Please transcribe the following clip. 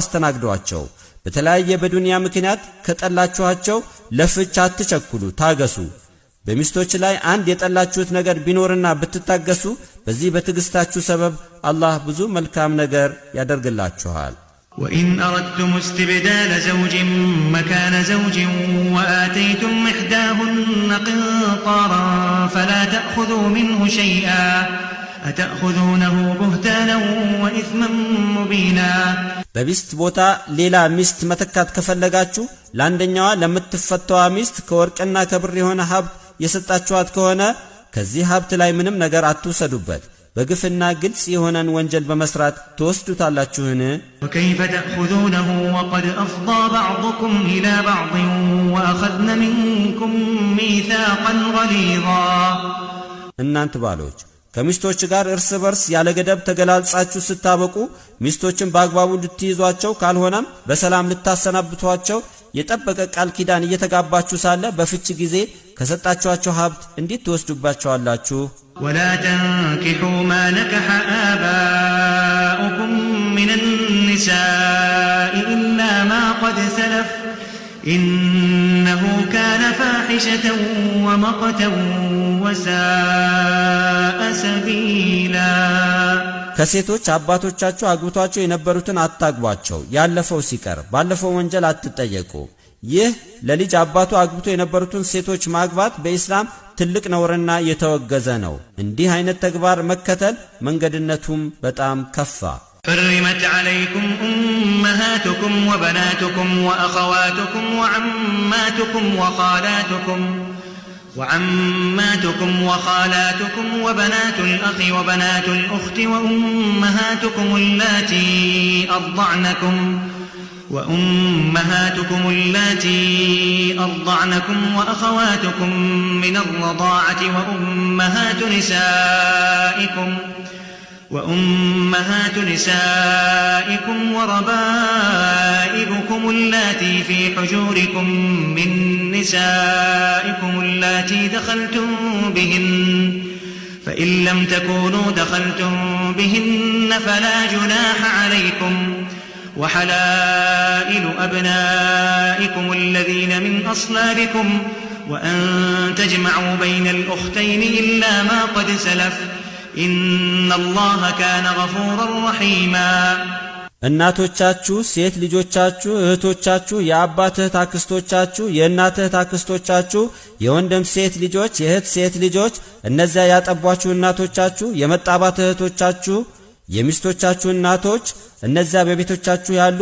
አስተናግዷቸው። በተለያየ በዱንያ ምክንያት ከጠላችኋቸው ለፍች አትቸኩሉ፣ ታገሱ። በሚስቶች ላይ አንድ የጠላችሁት ነገር ቢኖርና ብትታገሱ በዚህ በትዕግስታችሁ ሰበብ አላህ ብዙ መልካም ነገር ያደርግላችኋል። وإن أردتم استبدال زوج مكان زوج وآتيتم إحداهن قنطارا فلا تأخذوا منه شيئا أتأخذونه بهتانا وإثما مبينا በሚስት ቦታ ሌላ ሚስት መተካት ከፈለጋችሁ ለአንደኛዋ ለምትፈታዋ ሚስት ከወርቅና ከብር የሆነ ሀብት የሰጣችኋት ከሆነ ከዚህ ሀብት ላይ ምንም ነገር አትውሰዱበት። በግፍና ግልጽ የሆነን ወንጀል በመስራት ትወስዱታላችሁን? وكيف تأخذونه وقد أفضى بعضكم إلى بعض وأخذن منكم ميثاقا غليظا እናንተ ባሎች ከሚስቶች ጋር እርስ በርስ ያለ ገደብ ተገላልጻችሁ ስታበቁ ሚስቶችን በአግባቡ ልትይዟቸው ካልሆነም በሰላም ልታሰናብቷቸው የጠበቀ ቃል ኪዳን እየተጋባችሁ ሳለ በፍች ጊዜ ከሰጣችኋቸው ሀብት እንዴት ትወስዱባቸዋላችሁ? ولا تنكحوا ما نكح آباؤكم من النساء إلا ما قد سلف إنه كان فاحشة ومقتا وساء سبيلا ከሴቶች አባቶቻችሁ አግብቷቸው የነበሩትን አታግቧቸው። ያለፈው ሲቀር ባለፈው ወንጀል አትጠየቁ። ይህ ለልጅ አባቱ አግብቶ የነበሩትን ሴቶች ማግባት በእስላም ትልቅ ነውርና የተወገዘ ነው። እንዲህ አይነት ተግባር መከተል መንገድነቱም በጣም ከፋ። حرمت عليكم أمهاتكم وبناتكم وأخواتكم وعماتكم وخالاتكم وبنات الأخ وبنات الأخت وأمهاتكم اللاتي أرضعنكم وأخواتكم من الرضاعة وأمهات نسائكم وربائبكم اللاتي في حجوركم من نسائكم اللاتي دخلتم بهن فإن لم تكونوا دخلتم بهن فلا جناح عليكم وحلائل أبنائكم الذين من أصلابكم وأن تجمعوا بين الأختين إلا ما قد سلف إن الله كان غفورا رحيما እናቶቻችሁ፣ ሴት ልጆቻችሁ፣ እህቶቻችሁ፣ የአባት እህት አክስቶቻችሁ፣ የእናት እህት አክስቶቻችሁ፣ የወንድም ሴት ልጆች፣ የእህት ሴት ልጆች፣ እነዚያ ያጠቧችሁ እናቶቻችሁ፣ የመጣባት እህቶቻችሁ፣ የሚስቶቻችሁ እናቶች፣ እነዚያ በቤቶቻችሁ ያሉ